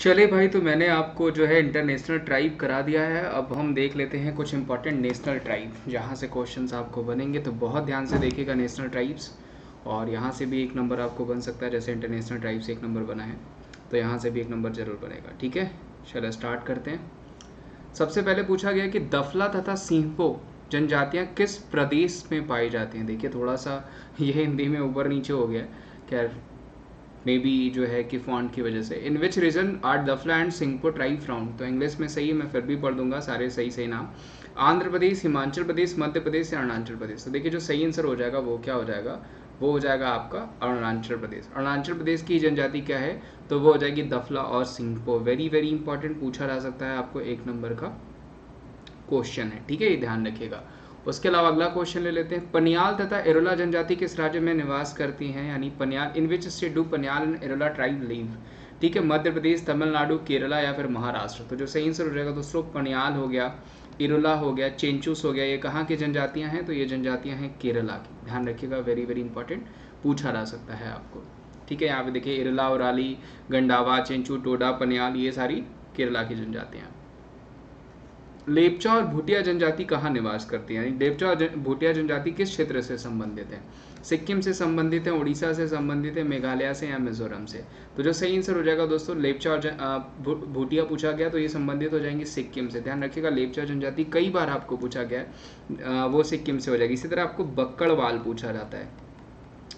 चले भाई, तो मैंने आपको जो है इंटरनेशनल ट्राइब करा दिया है। अब हम देख लेते हैं कुछ इंपॉर्टेंट नेशनल ट्राइब जहाँ से क्वेश्चंस आपको बनेंगे, तो बहुत ध्यान से देखिएगा नेशनल ट्राइब्स। और यहाँ से भी एक नंबर आपको बन सकता है, जैसे इंटरनेशनल ट्राइब से एक नंबर बना है तो यहाँ से भी एक नंबर जरूर बनेगा। ठीक है, चलो स्टार्ट करते हैं। सबसे पहले पूछा गया कि दफला तथा सिंहपो जनजातियाँ किस प्रदेश में पाई जाती हैं। देखिए थोड़ा सा ये हिंदी में ऊपर नीचे हो गया है, खैर मे बी जो है कि फॉन्ट की वजह से। In which region are Dafla and Singpho tribe found, तो इंग्लिश में सही है, मैं फिर भी पढ़ दूंगा सारे सही सही नाम। आंध्र प्रदेश, हिमाचल प्रदेश, मध्य प्रदेश या अरुणाचल प्रदेश। तो देखिए जो सही आंसर हो जाएगा वो क्या हो जाएगा, वो हो जाएगा आपका अरुणाचल प्रदेश। अरुणाचल प्रदेश की जनजाति क्या है, तो वो हो जाएगी दफला और सिंहपो। वेरी वेरी इंपॉर्टेंट, पूछा जा सकता है आपको, एक नंबर का क्वेश्चन है। ठीक है, ये ध्यान रखिएगा। उसके अलावा अगला क्वेश्चन ले लेते हैं। पनियाल तथा एरोला जनजाति किस राज्य में निवास करती हैं, यानी Paniyal, in which state do Paniyal and Irula tribe live. ठीक है, मध्य प्रदेश, तमिलनाडु, केरला या फिर महाराष्ट्र। तो जो सही आंसर हो जाएगा दोस्तों, पनियाल हो गया, इरोला हो गया, चेंचूस हो गया। ये कहाँ की जनजातियां हैं, तो ये जनजातियां हैं केरला की। ध्यान रखिएगा, वेरी वेरी इंपॉर्टेंट, पूछा जा सकता है आपको। ठीक है, यहाँ पे देखिए इरोला, ओराली, गंडावा, चेंचू, टोडा, पनियाल, ये सारी केरला की जनजातियां। लेपचा और भूटिया जनजाति कहाँ निवास करती है, यानी लेपचा और भूटिया जनजाति किस क्षेत्र से संबंधित है। सिक्किम से संबंधित है, उड़ीसा से संबंधित है, मेघालय से या मिजोरम से। तो जो सही आंसर हो जाएगा दोस्तों, लेपचा और भूटिया पूछा गया तो ये संबंधित हो जाएंगे सिक्किम से। ध्यान रखिएगा, लेपचा जनजाति कई बार आपको पूछा गया है, वो सिक्किम से हो जाएगी। इसी तरह आपको बक्कड़वाल पूछा जाता है,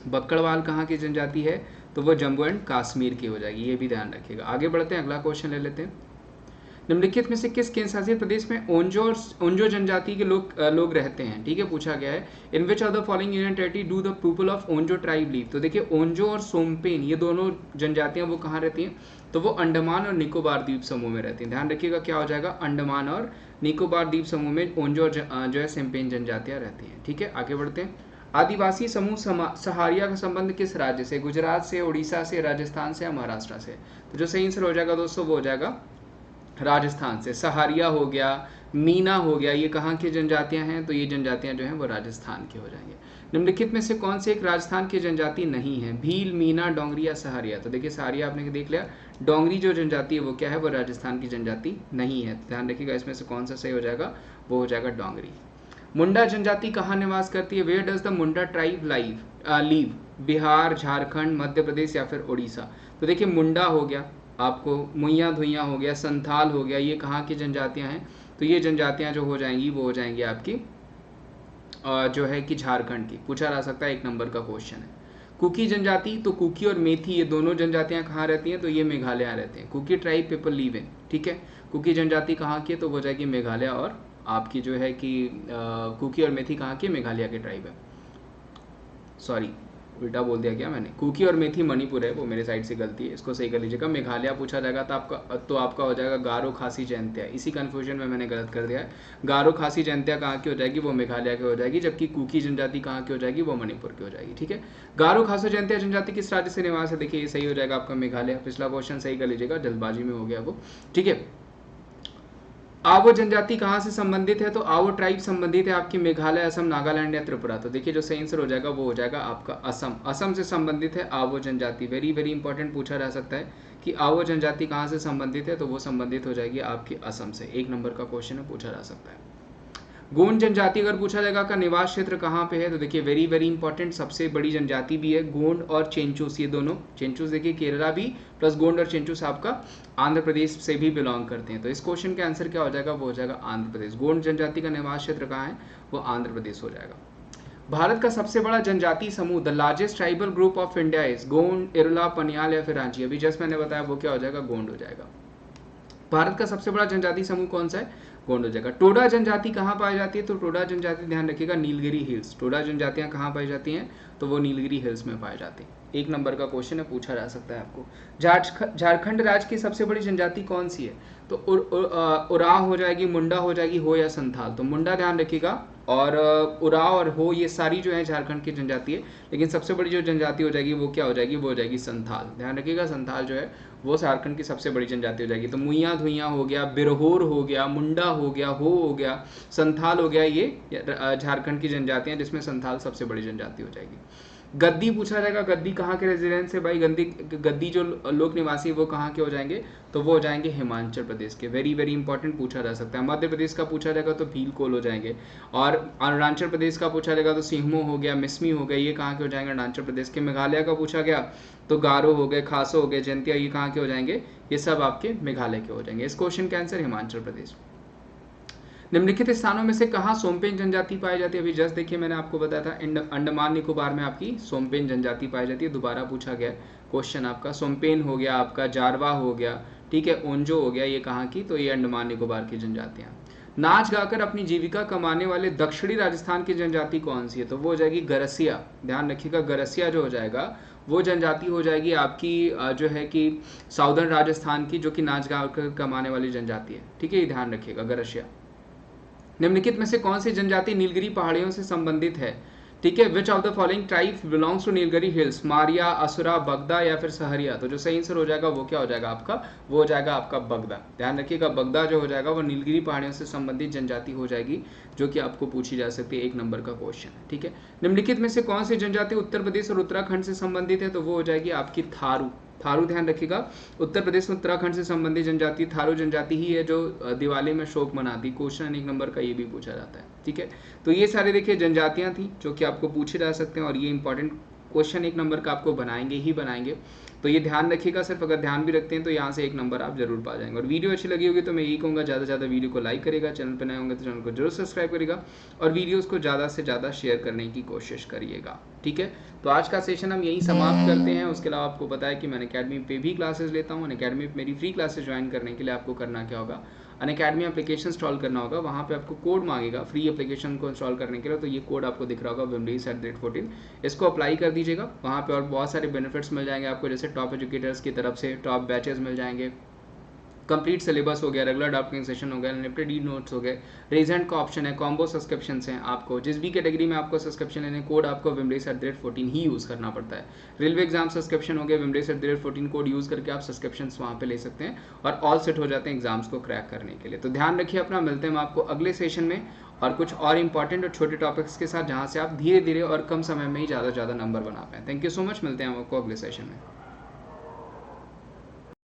बक्कड़वाल कहाँ की जनजाति है, तो वो जम्मू एंड कश्मीर की हो जाएगी, ये भी ध्यान रखिएगा। आगे बढ़ते हैं, अगला क्वेश्चन ले लेते हैं। निम्नलिखित में से किस केंद्र शासित प्रदेश में ओंजो जनजाति के लोग रहते हैं। ठीक है, पूछा गया है। In which of the following union territory do the people of Onge tribe live. तो देखिए ओंजो और सोमपेन ये दोनों जनजातियां वो कहाँ रहती हैं, तो वो अंडमान और निकोबार द्वीप समूह में रहती हैं। ध्यान रखिएगा क्या हो जाएगा, अंडमान और निकोबार द्वीप समूह में ओंजो और जो है सोमपेन जनजातियां रहती हैं। ठीक है, आगे बढ़ते हैं। आदिवासी समूह सहारिया का संबंध किस राज्य से, गुजरात से, उड़ीसा से, राजस्थान से या महाराष्ट्र से। तो जो सही आंसर हो जाएगा दोस्तों, वो हो जाएगा राजस्थान से। सहारिया हो गया, मीना हो गया, ये कहाँ की जनजातियां हैं, तो ये जनजातियां जो हैं वो राजस्थान की हो जाएंगे। निम्नलिखित में से कौन से एक राजस्थान की जनजाति नहीं है, भील, मीना, डोंगरी या सहारिया। तो देखिए सहारिया आपने देख लिया, डोंगरी जो जनजाति है वो क्या है, वो राजस्थान की जनजाति नहीं है। ध्यान रखिएगा इसमें से कौन सा सही हो जाएगा, वो हो जाएगा डोंगरी। मुंडा जनजाति कहाँ निवास करती है, where does the Munda tribe live, Bihar, Jharkhand, Madhya Pradesh या फिर उड़ीसा। तो देखिए मुंडा हो गया, आपको मुइया धुइया हो गया, संथाल हो गया, ये कहाँ की जनजातियां हैं, तो ये जनजातियां जो हो जाएंगी वो हो जाएंगी आपकी जो है कि झारखंड की। पूछा जा सकता है, एक नंबर का क्वेश्चन है। कुकी जनजाति, तो कुकी और मेथी ये दोनों जनजातियां कहाँ रहती हैं, तो ये मेघालय रहते हैं। Kuki tribe people live in. ठीक है, कुकी जनजाति कहाँ की है, तो वो जाएगी मेघालय, और आपकी जो है कि कुकी और मेथी कहाँ की, मेघालय के ट्राइब है। सॉरी, उल्टा बोल दिया क्या मैंने, कुकी और मेथी मणिपुर है, वो मेरे साइड से गलती है, इसको सही कर लीजिएगा। मेघालय पूछा जाएगा तो आपका हो जाएगा गारो खासी जयंतिया। इसी कन्फ्यूजन में मैंने गलत कर दिया है। गारो खासी जयंतिया कहाँ की हो जाएगी, वो मेघालय की हो जाएगी, जबकि कुकी जनजाति कहाँ की हो जाएगी, वो मणिपुर की हो जाएगी। ठीक है, गारो खासो जयंतिया जनजाति किस राज्य से निवास है, देखिए ये सही हो जाएगा आपका मेघालय। पिछला क्वेश्चन सही कर लीजिएगा, जल्दबाजी में हो गया वो। ठीक है, आवो जनजाति कहाँ से संबंधित है, तो आवो ट्राइब संबंधित है आपकी मेघालय, असम, नागालैंड या त्रिपुरा। तो देखिए जो सही आंसर हो जाएगा वो हो जाएगा आपका असम। असम से संबंधित है आवो जनजाति। वेरी वेरी इंपॉर्टेंट, पूछा जा सकता है कि आवो जनजाति कहाँ से संबंधित है, तो वो संबंधित हो जाएगी आपकी असम से। एक नंबर का क्वेश्चन है, पूछा जा सकता है। गोंड जनजाति अगर पूछा जाएगा का निवास क्षेत्र कहाँ पे है, तो देखिए वेरी वेरी इंपॉर्टेंट, सबसे बड़ी जनजाति भी है गोंड और चेंचूस, ये दोनों। चेंचूस देखिए केरला भी, प्लस गोंड और चेंचूस आपका आंध्र प्रदेश से भी बिलोंग करते हैं। तो इस क्वेश्चन का आंसर क्या हो जाएगा, वो हो जाएगा आंध्र प्रदेश। गोंड जनजाति का निवास क्षेत्र कहाँ है, वो आंध्र प्रदेश हो जाएगा। भारत का सबसे बड़ा जनजाति समूह, the largest tribal group of India is Gond, Irula, Paniyal या फिर रांची। अभी जस्ट मैंने बताया वो क्या हो जाएगा, गोंड हो जाएगा। भारत का सबसे बड़ा जनजाति समूह कौन सा है, गोंड हो जाएगा। टोडा जनजाति कहाँ पाई जाती है, तो टोडा जनजाति ध्यान रखिएगा नीलगिरी हिल्स। टोडा जनजातियां कहाँ पाई जाती हैं, तो वो नीलगिरी हिल्स में पाई जाती हैं। एक नंबर का क्वेश्चन है, पूछा जा सकता है आपको। झारखंड राज्य की सबसे बड़ी जनजाति कौन सी है, तो उराव हो जाएगी, मुंडा हो जाएगी, हो या संथाल। तो मुंडा ध्यान रखिएगा, और उराव और हो ये सारी जो है झारखंड की जनजाति है, लेकिन सबसे बड़ी जो जनजाति हो जाएगी वो क्या हो जाएगी, वो हो जाएगी संथाल। ध्यान रखिएगा, संथाल जो है वो झारखंड की सबसे बड़ी जनजाति हो जाएगी। तो मुइया धुइया हो गया, बिरहोर हो गया, मुंडा हो गया, हो गया, संथाल हो गया, ये झारखंड की जनजातियां जिसमें संथाल सबसे बड़ी जनजाति हो जाएगी। गद्दी पूछा जाएगा, गद्दी कहाँ के रेजिडेंस है भाई, गद्दी जो लोक निवासी वो कहाँ के हो जाएंगे, तो वो हो जाएंगे हिमाचल प्रदेश के। वेरी वेरी इंपॉर्टेंट पूछा जा सकता है। मध्य प्रदेश का पूछा जाएगा तो भीलकोल हो जाएंगे, और अरुणाचल प्रदेश का पूछा जाएगा तो सिंहमो हो गया, मिसमी हो गया, ये कहाँ के हो जाएंगे, अरुणाचल प्रदेश के। मेघालय का पूछा गया तो गारो हो गए, खासो हो गए, जयंतिया, ये कहाँ के हो जाएंगे, ये सब आपके मेघालय के हो जाएंगे। इस क्वेश्चन का आंसर हिमाचल प्रदेश। निम्नलिखित स्थानों में से कहाँ सोमपेन जनजाति पाई जाती है, अभी जस्ट देखिए मैंने आपको बताया था अंडमान निकोबार में आपकी सोमपेन जनजाति पाई जाती है। दोबारा पूछा गया क्वेश्चन आपका, सोमपेन हो गया आपका, जारवा हो गया, ठीक है, ओंजो हो गया, ये कहाँ की, तो ये अंडमान निकोबार की जनजातियां। नाच गाकर अपनी जीविका कमाने वाले दक्षिणी राजस्थान की जनजाति कौन सी है, तो वो हो जाएगी गरसिया। ध्यान रखिएगा, गरसिया जो हो जाएगा वो जनजाति हो जाएगी आपकी जो है कि साउदर्न राजस्थान की, जो कि नाच गाकर कमाने वाली जनजाति है, ठीक है, ये ध्यान रखिएगा, गरसिया। निम्नलिखित में से कौन सी जनजाति नीलगिरी पहाड़ियों से संबंधित है, ठीक है, which of the following tribe belongs to Nilgiri hills, Maria, Asura, Bagda या फिर सहरिया, तो जो सही आंसर हो जाएगा वो क्या हो जाएगा आपका, वो हो जाएगा आपका बगदा। ध्यान रखिएगा, बगदा जो हो जाएगा वो नीलगिरी पहाड़ियों से संबंधित जनजाति हो जाएगी, जो कि आपको पूछी जा सकती है, 1 नंबर का क्वेश्चन है, ठीक है। निम्नलिखित में से कौन सी जनजाति उत्तर प्रदेश और उत्तराखंड से संबंधित है, तो वो हो जाएगी आपकी थारू। थारू, ध्यान रखिएगा, उत्तर प्रदेश और उत्तराखंड से संबंधित जनजाति थारू जनजाति ही है, जो दिवाली में शोक मनाती। क्वेश्चन 1 नंबर का ये भी पूछा जाता है, ठीक है। तो ये सारे देखिए जनजातियां थी जो कि आपको पूछे जा सकते हैं, और ये इंपॉर्टेंट क्वेश्चन 1 नंबर का आपको बनाएंगे ही बनाएंगे, तो ये ध्यान रखिएगा। सिर्फ अगर ध्यान भी रखते हैं तो यहाँ से 1 नंबर आप जरूर पा जाएंगे। और वीडियो अच्छी लगी होगी तो मैं यही कहूँगा, ज़्यादा से ज़्यादा वीडियो को लाइक करेगा, चैनल पर नए होंगे तो चैनल को जरूर सब्सक्राइब करेगा, और वीडियोज़ को ज़्यादा से ज़्यादा शेयर करने की कोशिश करिएगा, ठीक है। तो आज का सेशन हम यहीं समाप्त करते हैं। उसके अलावा आपको पता है कि मैं अनअकैडमी पे भी क्लासेस लेता हूँ। अनअकैडमी पे मेरी फ्री क्लासेस ज्वाइन करने के लिए आपको करना क्या होगा, अनअकैडमी एप्लीकेशन इंस्टॉल करना होगा, वहाँ पे आपको कोड मांगेगा फ्री एप्लीकेशन को इंस्टॉल करने के लिए, तो ये कोड आपको दिख रहा होगा wimleys@14, इसको अप्लाई कर दीजिएगा। वहाँ पे और बहुत सारे बेनिफिट्स मिल जाएंगे आपको, जैसे टॉप एजुकेटर्स की तरफ से टॉप बैचेस मिल जाएंगे, कंप्लीट सिलेबस हो गया, रेगुलर डॉक्यूमेंट सेशन हो गया, लिमिटेड ई नोट्स हो गए, रेजेंट का ऑप्शन है, कॉम्बो सब्सक्रिप्शन हैं, आपको जिस भी कैटेगरी में आपको सब्सक्रिप्शन लेने, कोड आपको wimleys@14 ही यूज़ करना पड़ता है। रेलवे एग्जाम सब्सक्रिप्शन हो गया, wimleys@14 कोड यूज़ करके आप सब्सक्रिप्शन वहाँ पे ले सकते हैं, और ऑल सेट हो जाते हैं एग्जाम्स को क्रैक करने के लिए। तो ध्यान रखिए अपना, मिलते हैं हम आपको अगले सेशन में, और कुछ और इंपॉर्टेंट और छोटे टॉपिक्स के साथ, जहाँ से आप धीरे धीरे और कम समय में ही ज़्यादा से ज़्यादा नंबर बना पाएँ। थैंक यू सो मच, मिलते हैं हम आपको अगले सेशन में।